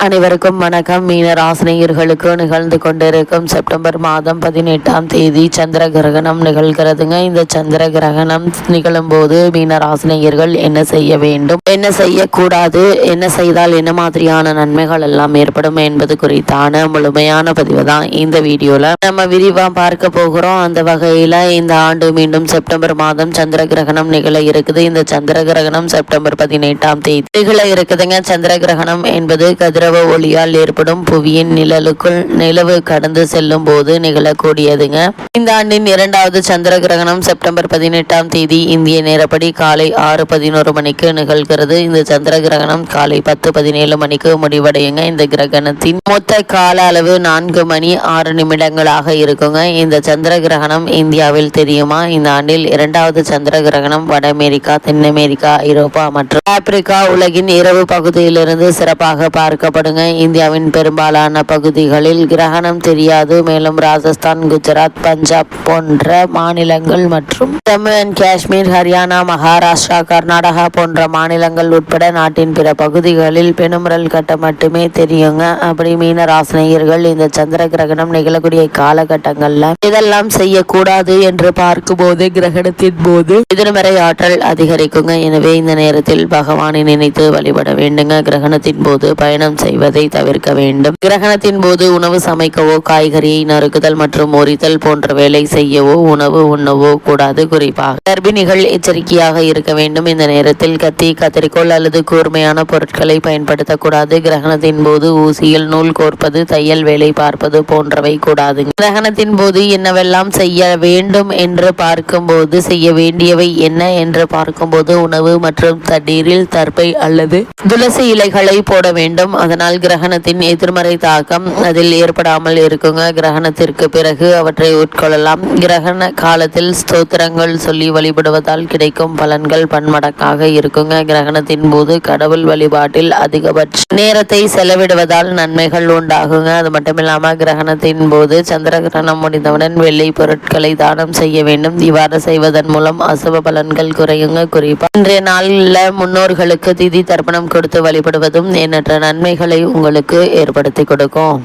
அனைவருக்கும் வணக்கம். மீன ராசினியர்களுக்கு நிகழ்ந்து கொண்டிருக்கும் செப்டம்பர் மாதம் 18ஆம் தேதி சந்திர கிரகணம் நிகழ்கிறதுங்க. இந்த சந்திர கிரகணம் நிகழும் போது மீன ராசினியர்கள் என்ன செய்ய வேண்டும், என்ன செய்யக்கூடாது, என்ன செய்தால் என்ன மாதிரியான நன்மைகள் எல்லாம் ஏற்படும் என்பது குறித்தான முழுமையான பதிவு தான் இந்த வீடியோல நம்ம விரிவா பார்க்க போகிறோம். அந்த வகையில இந்த ஆண்டு மீண்டும் செப்டம்பர் மாதம் சந்திர கிரகணம் நிகழ இருக்குது. இந்த சந்திர கிரகணம் செப்டம்பர் 18ஆம் தேதி நிகழ இருக்குதுங்க. சந்திர கிரகணம் என்பது கதிர ஒளியால் ஏற்படும் புவியின் நிழலுக்குள் நிலவு கடந்து செல்லும் போது நிகழக்கூடியதுங்க. இந்த ஆண்டின் இரண்டாவது சந்திர கிரகணம் செப்டம்பர் 18ஆம் தேதி இந்திய நேரப்படி காலை 6:11 மணிக்கு நிகழ்கிறது. இந்த சந்திர கிரகணம் காலை 10:17 மணிக்கு முடிவடையுங்க. இந்த கிரகணத்தின் மொத்த கால அளவு 4 மணி 6 நிமிடங்களாக இருக்குங்க. இந்த சந்திர கிரகணம் இந்தியாவில் தெரியுமா? இந்த ஆண்டில் இரண்டாவது சந்திர கிரகணம் வட அமெரிக்கா, தென் அமெரிக்கா, ஐரோப்பா மற்றும் ஆப்பிரிக்கா உலகின் இரவு பகுதியிலிருந்து சிறப்பாக பார்க்கப்படும். இந்தியாவின் பெரும்பாலான பகுதிகளில் கிரகணம் தெரியாது. மேலும் ராஜஸ்தான், குஜராத், பஞ்சாப் போன்ற மாநிலங்கள் மற்றும் ஜம்மு அண்ட் காஷ்மீர், ஹரியானா, மகாராஷ்டிரா, கர்நாடகா போன்ற மாநிலங்கள் உட்பட நாட்டின் பிற பகுதிகளில் பெருமுரல் கட்ட மட்டுமே தெரியுங்க. அப்படி மீன ராசினியர்கள் இந்த சந்திர கிரகணம் நிகழக்கூடிய காலகட்டங்கள்ல இதெல்லாம் செய்யக்கூடாது என்று பார்க்கும்போது கிரகணத்தின் போது எதிர்மறை ஆற்றல் அதிகரிக்குங்க. எனவே இந்த நேரத்தில் பகவானை நினைத்து வழிபட வேண்டுங்க. கிரகணத்தின் போது பயணம் செய்வதை தவிர்க்க வேண்டும். கிரகணத்தின் போது உணவு சமைக்கவோ, காய்கறியை நறுக்குதல் மற்றும் முறித்தல் போன்ற வேலை செய்யவோ, உணவு உண்ணவோ கூடாது. குறிப்பாக கர்ப்பிணிகள் எச்சரிக்கையாக இருக்க வேண்டும். இந்த நேரத்தில் கத்தி, கத்தரிக்கோல் அல்லது கூர்மையான பொருட்களை பயன்படுத்தக்கூடாது. கிரகணத்தின் போது ஊசியில் நூல் கோர்ப்பது, தையல் வேலை பார்ப்பது போன்றவை கூடாது. கிரகணத்தின் போது என்னவெல்லாம் செய்ய வேண்டும் என்று பார்க்கும்போது, செய்ய வேண்டியவை என்ன என்று பார்க்கும்போது, உணவு மற்றும் தண்ணீரில் தர்பை அல்லது துளசி இலைகளை போட வேண்டும். அதனால் கிரகணத்தின் எதிர்மறை தாக்கம் அதில் ஏற்படாமல் இருக்குங்க. கிரகணத்திற்கு பிறகு அவற்றை உட்கொள்ளலாம். கிரகண காலத்தில் ஸ்தோத்திரங்கள் சொல்லி வழிபடுவதால் கிடைக்கும் பலன்கள் பன்மடங்காக இருக்குங்க. கிரகணத்தின் போது கடவுள் வழிபாட்டில் அதிகபட்ச நேரத்தை செலவிடுவதால் நன்மைகள் உண்டாகுங்க. அது மட்டும் இல்லாம கிரகணத்தின் போது சந்திர கிரகணம் முடிந்தவுடன் வெள்ளை பொருட்களை தானம் செய்ய வேண்டும். இவ்வாறு செய்வதன் மூலம் அசுப பலன்கள் குறையுங்க. குறிப்பா இன்றைய நாளில் முன்னோர்களுக்கு திதி தர்ப்பணம் கொடுத்து வழிபடுவதும் எண்ணற்ற நன்மைகளை உங்களுக்கு ஏற்படுத்தி கொடுக்கும்.